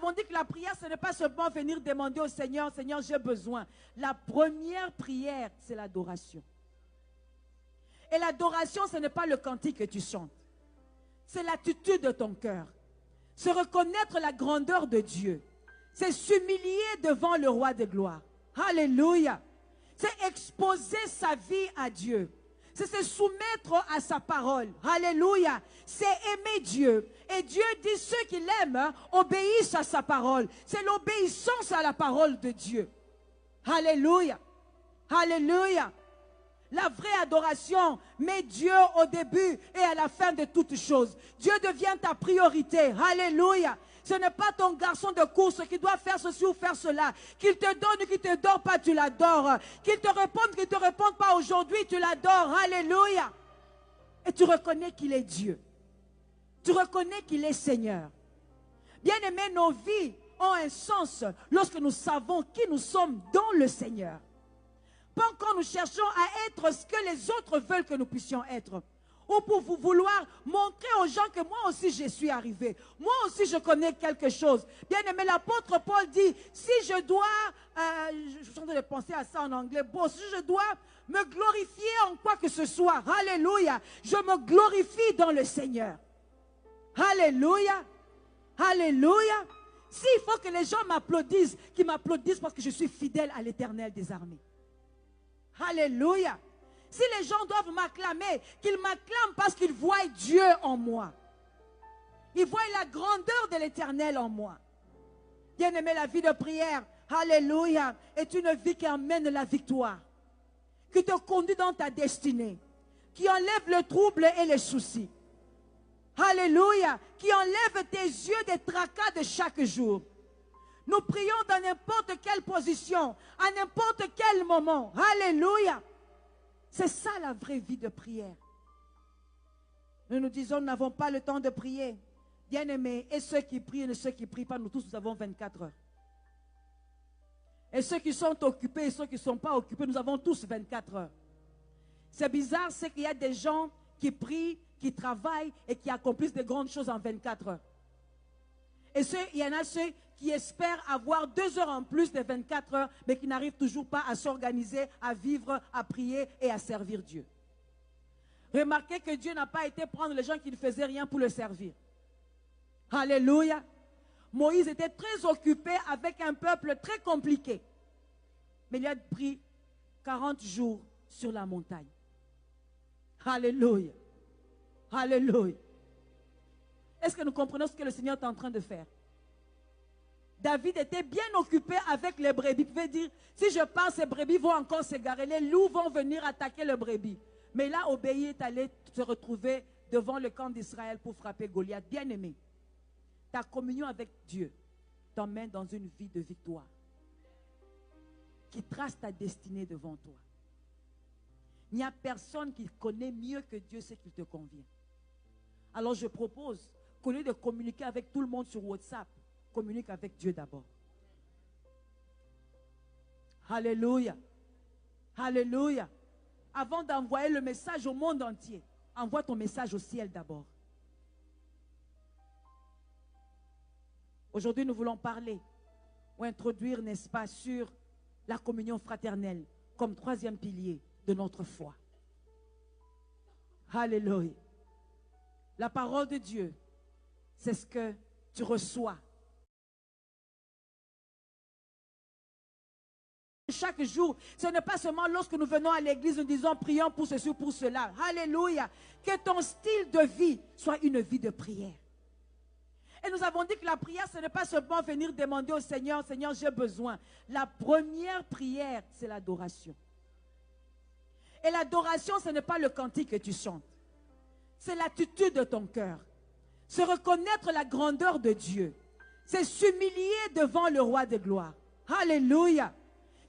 avons dit que la prière, ce n'est pas seulement venir demander au Seigneur, Seigneur, j'ai besoin. La première prière, c'est l'adoration. Et l'adoration, ce n'est pas le cantique que tu chantes. C'est l'attitude de ton cœur. C'est reconnaître la grandeur de Dieu. C'est s'humilier devant le roi de gloire. Alléluia. C'est exposer sa vie à Dieu. C'est se soumettre à sa parole. Alléluia. C'est aimer Dieu. Et Dieu dit, ceux qui l'aiment obéissent à sa parole. C'est l'obéissance à la parole de Dieu. Alléluia. Alléluia. La vraie adoration met Dieu au début et à la fin de toutes choses. Dieu devient ta priorité. Alléluia. Ce n'est pas ton garçon de course qui doit faire ceci ou faire cela. Qu'il te donne ou qu'il ne te donne pas, tu l'adores. Qu'il te réponde ou qu'il ne te réponde pas aujourd'hui, tu l'adores. Alléluia. Et tu reconnais qu'il est Dieu. Tu reconnais qu'il est Seigneur. Bien-aimé, nos vies ont un sens lorsque nous savons qui nous sommes dans le Seigneur. Pas quand nous cherchons à être ce que les autres veulent que nous puissions être. Ou pour vous vouloir montrer aux gens que moi aussi je suis arrivé. Moi aussi je connais quelque chose. Bien aimé, l'apôtre Paul dit, si je dois, je suis en train de penser à ça en anglais, bon, si je dois me glorifier en quoi que ce soit, alléluia, je me glorifie dans le Seigneur. Alléluia, alléluia. S'il faut que les gens m'applaudissent, qu'ils m'applaudissent parce que je suis fidèle à l'Éternel des armées. Alléluia. Si les gens doivent m'acclamer, qu'ils m'acclament parce qu'ils voient Dieu en moi. Ils voient la grandeur de l'Éternel en moi. Bien-aimé, la vie de prière, alléluia, est une vie qui amène la victoire, qui te conduit dans ta destinée, qui enlève le trouble et les soucis. Alléluia, qui enlève tes yeux des tracas de chaque jour. Nous prions dans n'importe quelle position, à n'importe quel moment. Alléluia. C'est ça la vraie vie de prière. Nous nous disons, nous n'avons pas le temps de prier. Bien-aimés, et ceux qui prient et ceux qui ne prient pas, nous tous, nous avons 24 heures. Et ceux qui sont occupés et ceux qui ne sont pas occupés, nous avons tous 24 heures. C'est bizarre, c'est qu'il y a des gens qui prient, qui travaillent et qui accomplissent de grandes choses en 24 heures. Et il y en a ceux qui espèrent avoir 2 heures en plus de 24 heures, mais qui n'arrivent toujours pas à s'organiser, à vivre, à prier et à servir Dieu. Remarquez que Dieu n'a pas été prendre les gens qui ne faisaient rien pour le servir. Alléluia. Moïse était très occupé avec un peuple très compliqué. Mais il a pris 40 jours sur la montagne. Alléluia. Alléluia. Est-ce que nous comprenons ce que le Seigneur est en train de faire? David était bien occupé avec les brebis. Il pouvait dire, si je pars, ces brebis vont encore s'égarer. Les loups vont venir attaquer les brebis. Mais là, Obéi est allé se retrouver devant le camp d'Israël pour frapper Goliath. Bien aimé, ta communion avec Dieu t'emmène dans une vie de victoire qui trace ta destinée devant toi. Il n'y a personne qui connaît mieux que Dieu ce qui te convient. Alors je propose qu'au lieu de communiquer avec tout le monde sur WhatsApp, communique avec Dieu d'abord. Alléluia. Alléluia. Avant d'envoyer le message au monde entier, envoie ton message au ciel d'abord. Aujourd'hui, nous voulons parler ou introduire, n'est-ce pas, sur la communion fraternelle comme 3e pilier de notre foi. Alléluia. La parole de Dieu, c'est ce que tu reçois. Chaque jour, ce n'est pas seulement lorsque nous venons à l'église, nous disons prions pour ceci ou pour cela. Alléluia. Que ton style de vie soit une vie de prière. Et nous avons dit que la prière, ce n'est pas seulement venir demander au Seigneur, Seigneur, j'ai besoin. La première prière, c'est l'adoration. Et l'adoration, ce n'est pas le cantique que tu chantes. C'est l'attitude de ton cœur. C'est reconnaître la grandeur de Dieu. C'est s'humilier devant le roi de gloire. Alléluia.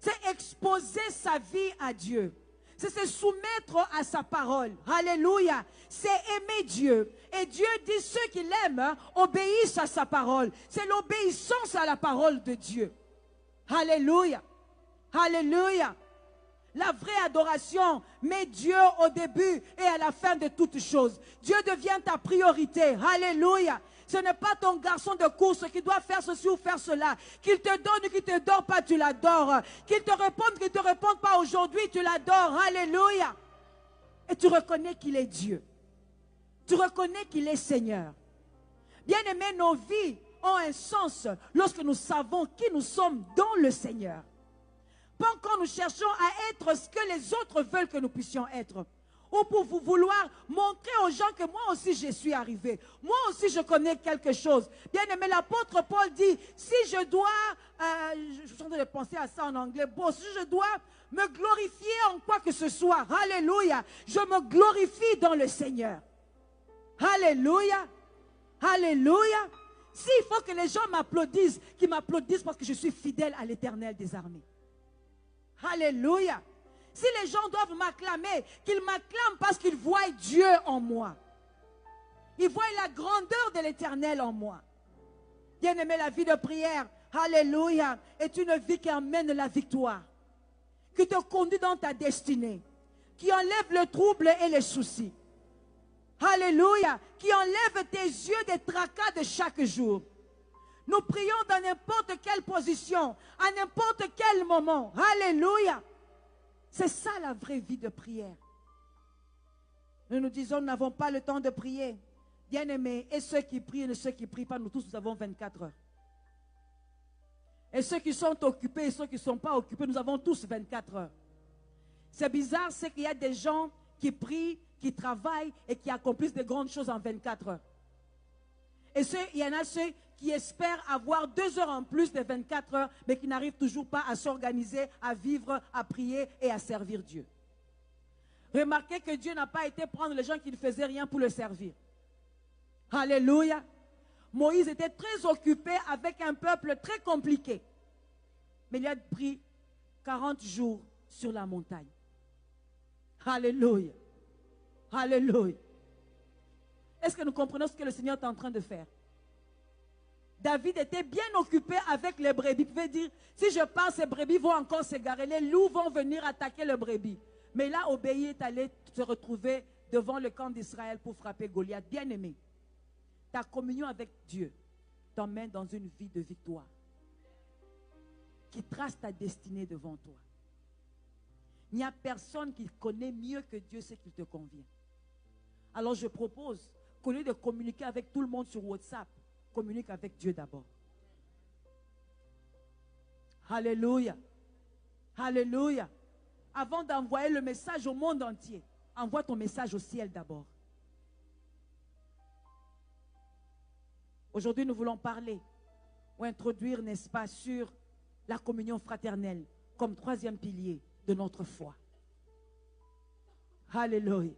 C'est exposer sa vie à Dieu. C'est se soumettre à sa parole. Alléluia. C'est aimer Dieu. Et Dieu dit, ceux qui l'aiment obéissent à sa parole. C'est l'obéissance à la parole de Dieu. Alléluia. Alléluia. La vraie adoration met Dieu au début et à la fin de toutes choses. Dieu devient ta priorité. Alléluia. Ce n'est pas ton garçon de course qui doit faire ceci ou faire cela. Qu'il te donne ou qu'il ne te donne pas, tu l'adores. Qu'il te réponde ou qu'il ne te réponde pas aujourd'hui, tu l'adores. Alléluia. Et tu reconnais qu'il est Dieu. Tu reconnais qu'il est Seigneur. Bien-aimés, nos vies ont un sens lorsque nous savons qui nous sommes dans le Seigneur. Pas quand nous cherchons à être ce que les autres veulent que nous puissions être. Ou pour vous vouloir montrer aux gens que moi aussi je suis arrivé. Moi aussi je connais quelque chose. Bien aimé, l'apôtre Paul dit, si je dois, je suis en train de penser à ça en anglais, bon, si je dois me glorifier en quoi que ce soit, alléluia, je me glorifie dans le Seigneur. Alléluia, alléluia. S'il faut que les gens m'applaudissent, qu'ils m'applaudissent parce que je suis fidèle à l'Éternel des armées. Alléluia. Si les gens doivent m'acclamer, qu'ils m'acclament parce qu'ils voient Dieu en moi. Ils voient la grandeur de l'Éternel en moi. Bien-aimé, la vie de prière, alléluia, est une vie qui amène la victoire, qui te conduit dans ta destinée, qui enlève le trouble et les soucis. Alléluia, qui enlève tes yeux des tracas de chaque jour. Nous prions dans n'importe quelle position, à n'importe quel moment. Alléluia. C'est ça la vraie vie de prière. Nous nous disons, nous n'avons pas le temps de prier. Bien-aimés, et ceux qui prient et ceux qui ne prient pas, nous tous, nous avons 24 heures. Et ceux qui sont occupés et ceux qui ne sont pas occupés, nous avons tous 24 heures. C'est bizarre, c'est qu'il y a des gens qui prient, qui travaillent et qui accomplissent de grandes choses en 24 heures. Et il y en a ceux qui espèrent avoir 2 heures en plus de 24 heures, mais qui n'arrivent toujours pas à s'organiser, à vivre, à prier et à servir Dieu. Remarquez que Dieu n'a pas été prendre les gens qui ne faisaient rien pour le servir. Alléluia. Moïse était très occupé avec un peuple très compliqué. Mais il a pris 40 jours sur la montagne. Alléluia. Alléluia. Est-ce que nous comprenons ce que le Seigneur est en train de faire? David était bien occupé avec les brebis. Il pouvait dire, si je pars, ces brebis vont encore s'égarer. Les loups vont venir attaquer les brebis. Mais il a obéi et est allé se retrouver devant le camp d'Israël pour frapper Goliath. Bien-aimé, ta communion avec Dieu t'emmène dans une vie de victoire qui trace ta destinée devant toi. Il n'y a personne qui connaît mieux que Dieu ce qui te convient. Alors je propose qu'au lieu de communiquer avec tout le monde sur WhatsApp, communique avec Dieu d'abord. Alléluia. Alléluia. Avant d'envoyer le message au monde entier, envoie ton message au ciel d'abord. Aujourd'hui, nous voulons parler ou introduire, n'est-ce pas, sur la communion fraternelle comme 3e pilier de notre foi. Alléluia.